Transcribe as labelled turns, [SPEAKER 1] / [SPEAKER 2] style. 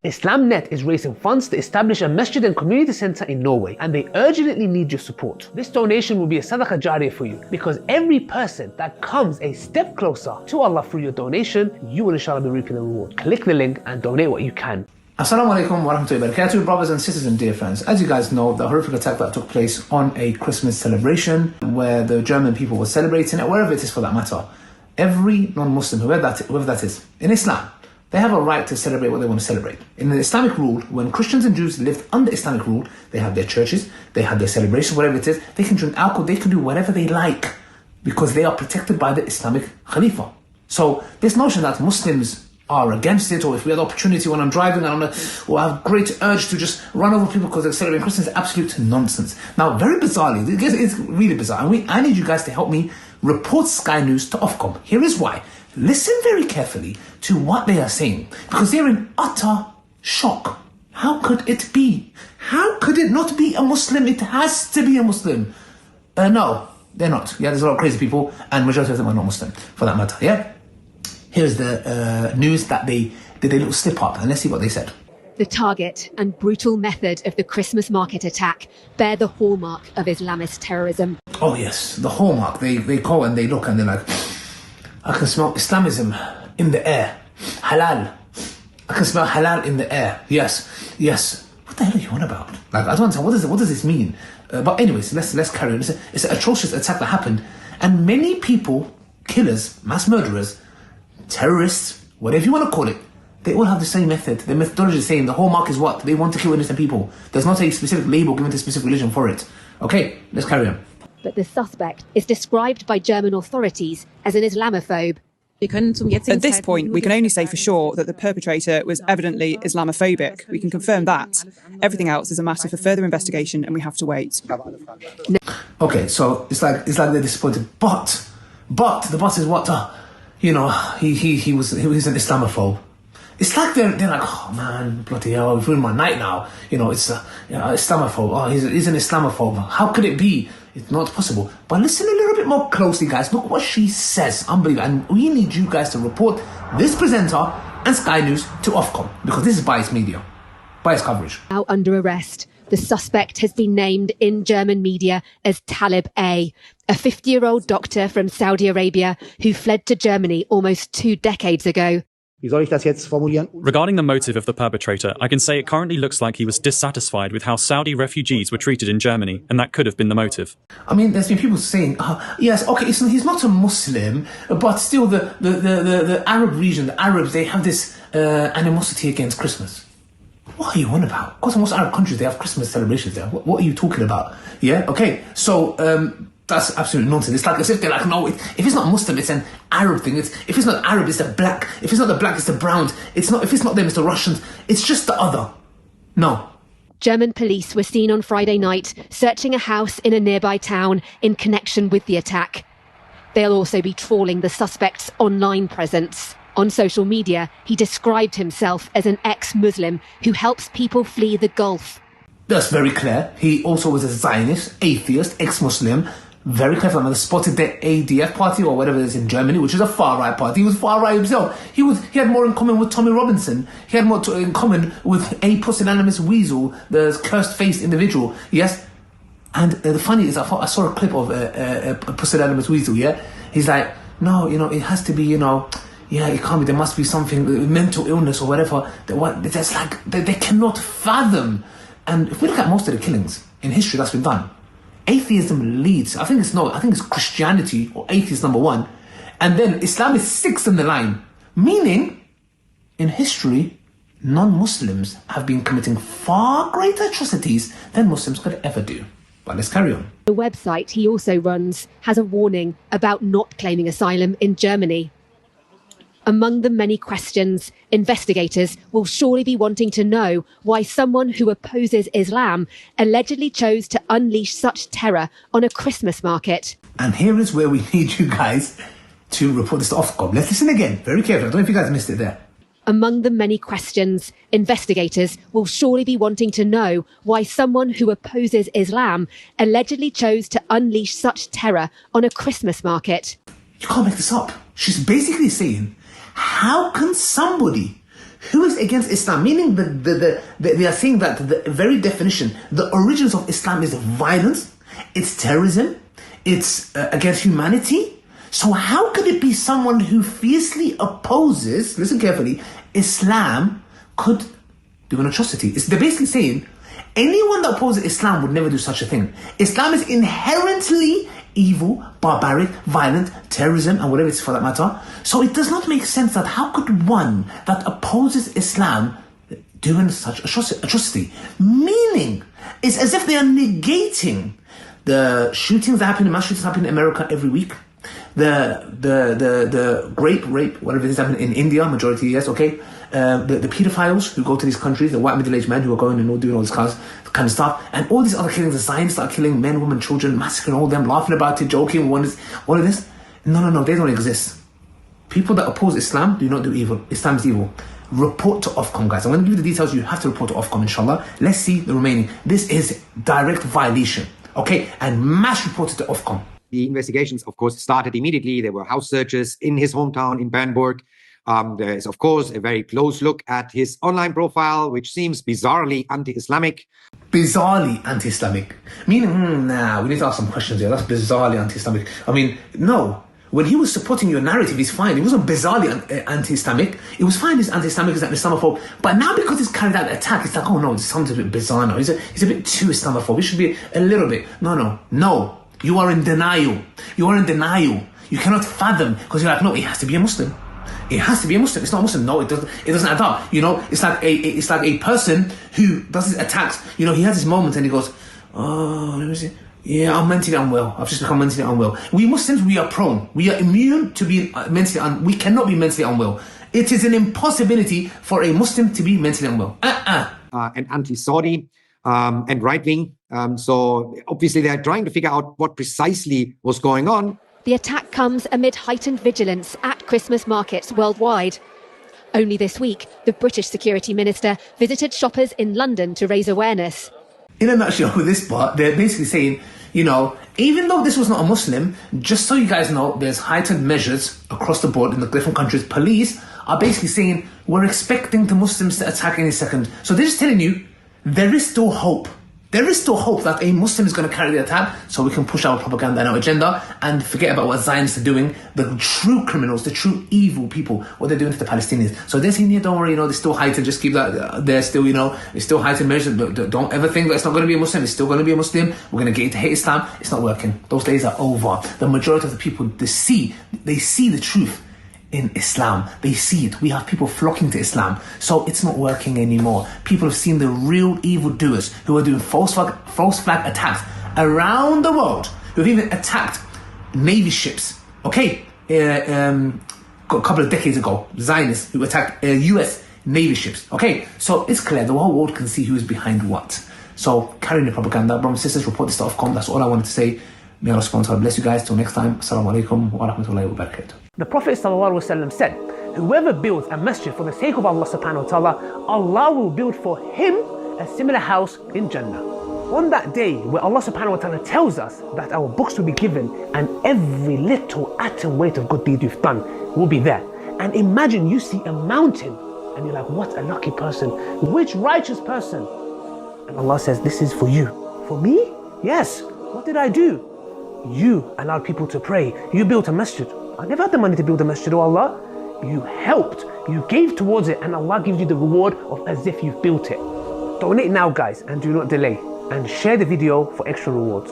[SPEAKER 1] IslamNet is raising funds to establish a masjid and community center in Norway, and they urgently need your support. This donation will be a sadaqah jariyah for you, because every person that comes a step closer to Allah through your donation, you will inshallah be reaping the reward. Click the link and donate what you can.
[SPEAKER 2] Assalamu alaikum wa rahmatullahi wa barakatuh, brothers and sisters and dear friends. As you guys know, the horrific attack that took place on a Christmas celebration where the German people were celebrating, or wherever it is for that matter, every non-Muslim, whoever that is, in Islam, they have a right to celebrate what they want to celebrate. In the Islamic rule, when Christians and Jews lived under Islamic rule, they have their churches, they have their celebrations, whatever it is, they can drink alcohol, they can do whatever they like, because they are protected by the Islamic Khalifa. So this notion that Muslims are against it, or if we had the opportunity when I'm driving and I have great urge to just run over people because they're celebrating Christmas, absolute nonsense. Now, very bizarrely, it's really bizarre, and I need you guys to help me report Sky News to Ofcom. Here is why. Listen very carefully to what they are saying, because they're in utter shock. How could it be? How could it not be a Muslim? It has to be a Muslim. No, they're not. Yeah, there's a lot of crazy people, and majority of them are not Muslim, for that matter, yeah? Here's the news that they did a little slip up, and let's see what they said.
[SPEAKER 3] The target and brutal method of the Christmas market attack bear the hallmark of Islamist terrorism.
[SPEAKER 2] Oh yes, the hallmark. They call and they look and they're like, I can smell Islamism in the air. Halal. I can smell halal in the air. Yes. What the hell are you on about? Like, I don't understand. What does this mean? But anyways, let's carry on. It's an atrocious attack that happened, and many people, killers, mass murderers, terrorists, whatever you want to call it, they all have the same method. The methodology is the same. The hallmark is what? They want to kill innocent people. There's not a specific label given to a specific religion for it. Okay, let's carry on.
[SPEAKER 3] But the suspect is described by German authorities as an Islamophobe.
[SPEAKER 4] At this point, we can only say for sure that the perpetrator was evidently Islamophobic. We can confirm that. Everything else is a matter for further investigation, and we have to wait.
[SPEAKER 2] Okay, so it's like they're disappointed, but the boss is what? He was an Islamophobe. It's like they're like, oh man, bloody hell, I've ruined my night now. It's Islamophobe. Oh, he's an Islamophobe. How could it be? It's not possible. But listen a little bit more closely, guys. Look what she says. Unbelievable. And we need you guys to report this presenter and Sky News to Ofcom, because this is biased media, biased coverage.
[SPEAKER 3] Now under arrest, the suspect has been named in German media as Talib A, a 50-year-old doctor from Saudi Arabia who fled to Germany almost 2 decades ago.
[SPEAKER 5] Regarding the motive of the perpetrator, I can say it currently looks like he was dissatisfied with how Saudi refugees were treated in Germany, and that could have been the motive.
[SPEAKER 2] I mean, there's been people saying, yes, okay, he's not a Muslim, but still the Arab region, the Arabs, they have this animosity against Christmas. What are you on about? Of course, in most Arab countries, they have Christmas celebrations there. What are you talking about? Yeah, okay, so that's absolute nonsense. It's like as if they're like, no, if it's not Muslim, it's an Arab thing. If it's not Arab, it's the black. If it's not the black, it's the brown. If it's not them, it's the Russians. It's just the other. No.
[SPEAKER 3] German police were seen on Friday night searching a house in a nearby town in connection with the attack. They'll also be trawling the suspect's online presence. On social media, he described himself as an ex-Muslim who helps people flee the Gulf.
[SPEAKER 2] That's very clear. He also was a Zionist, atheist, ex-Muslim. Very clever. Man, spotted the ADF party or whatever it is in Germany, which is a far-right party. He was far-right himself. He had more in common with Tommy Robinson. He had more in common with a pusillanimous weasel, the cursed-faced individual. Yes? And the funny is, I saw a clip of a pusillanimous weasel, yeah? He's like, no, it has to be, yeah, it can't be. There must be something, mental illness or whatever. That's like, they cannot fathom. And if we look at most of the killings in history that's been done, atheism leads. I think it's Christianity or atheist number 1. And then Islam is 6th in the line. Meaning, in history, non-Muslims have been committing far greater atrocities than Muslims could ever do. But let's carry on.
[SPEAKER 3] The website he also runs has a warning about not claiming asylum in Germany. Among the many questions, investigators will surely be wanting to know why someone who opposes Islam allegedly chose to unleash such terror on a Christmas market.
[SPEAKER 2] And here is where we need you guys to report this to Ofcom. Let's listen again, very carefully. I don't know if you guys missed it there.
[SPEAKER 3] Among the many questions, investigators will surely be wanting to know why someone who opposes Islam allegedly chose to unleash such terror on a Christmas market.
[SPEAKER 2] You can't make this up. She's basically saying, how can somebody Who is against Islam? Meaning they are saying that the very definition, the origins of Islam is violence, it's terrorism, it's against humanity. So how could it be someone who fiercely opposes, listen carefully, Islam could do an atrocity? They're basically saying anyone that opposes Islam would never do such a thing. Islam is inherently evil, barbaric, violent, terrorism, and whatever it is for that matter. So it does not make sense that how could one that opposes Islam do such atrocity? Meaning, it's as if they are negating the shootings that happen, mass shootings happen in America every week. The rape, whatever it is happening in India, majority, yes, okay. The pedophiles who go to these countries, the white middle-aged men who are going and doing all this kind of stuff, and all these other killings, the Zionists that are killing men, women, children, massacring all of them, laughing about it, joking, all of this. No, they don't exist. People that oppose Islam do not do evil. Islam is evil. Report to Ofcom, guys. I'm going to give you the details. You have to report to Ofcom, inshallah. Let's see the remaining. This is direct violation, okay? And mass reported to Ofcom.
[SPEAKER 6] The investigations, of course, started immediately. There were house searches in his hometown in Bernburg. There is, of course, a very close look at his online profile, which seems bizarrely anti-Islamic.
[SPEAKER 2] Bizarrely anti-Islamic? Meaning, we need to ask some questions here. That's bizarrely anti-Islamic. I mean, no. When he was supporting your narrative, he's fine. It wasn't bizarrely anti-Islamic. It was fine, he's anti-Islamic, he's Islamophobe. But now because he's carried out the attack, it's like, oh no, this sounds a bit bizarre now. He's a bit too Islamophobe. It should be a little bit. No. You are in denial. You cannot fathom, because you're like, no, it has to be a Muslim. It has to be a Muslim. It's not a Muslim. No, it doesn't add up. You know, it's like a person who does his attacks. You know, he has this moment and he goes, oh, let me see. Yeah, I'm mentally unwell. I've just become mentally unwell. We Muslims, we are prone. We are immune to being mentally unwell. We cannot be mentally unwell. It is an impossibility for a Muslim to be mentally unwell.
[SPEAKER 6] And anti-Saudi and right-wing. So obviously they're trying to figure out what precisely was going on.
[SPEAKER 3] The attack comes amid heightened vigilance at Christmas markets worldwide. Only this week, the British Security Minister visited shoppers in London to raise awareness.
[SPEAKER 2] In a nutshell, with this part, they're basically saying, you know, even though this was not a Muslim, just so you guys know, there's heightened measures across the board in the different countries. Police are basically saying, we're expecting the Muslims to attack any second. So they're just telling you, there is still hope. There is still hope that a Muslim is going to carry the attack, so we can push our propaganda and our agenda and forget about what Zionists are doing, the true criminals, the true evil people, what they're doing to the Palestinians. So they're saying, yeah, don't worry, you know, they're still heightened, just keep that, they're still, you know, it's still heightened measures. Don't ever think that it's not going to be a Muslim, it's still going to be a Muslim. We're going to get into hate Islam. It's not working. Those days are over. The majority of the people, they see the truth in Islam. They see it. We have people flocking to Islam. So it's not working anymore. People have seen the real evildoers who are doing false flag attacks around the world, who have even attacked Navy ships. Okay, a couple of decades ago, Zionists who attacked US Navy ships. Okay, so it's clear. The whole world can see who is behind what. So carrying the propaganda. Brothers and sisters, report this to Ofcom. That's all I wanted to say. May Allah subhanahu wa ta'ala bless you guys. Till next time. Assalamu alaikum wa rahmatullahi wa barakatuh.
[SPEAKER 1] The Prophet ﷺ said, whoever builds a masjid for the sake of Allah subhanahu wa ta'ala, Allah will build for him a similar house in Jannah. On that day where Allah subhanahu wa ta'ala tells us that our books will be given and every little atom weight of good deed you've done will be there. And imagine you see a mountain and you're like, what a lucky person, which righteous person? And Allah says, this is for you. For me? Yes. What did I do? You allowed people to pray. You built a masjid. I never had the money to build a masjid, oh Allah. You helped, you gave towards it, and Allah gives you the reward of as if you've built it. Donate now, guys, and do not delay. And share the video for extra rewards.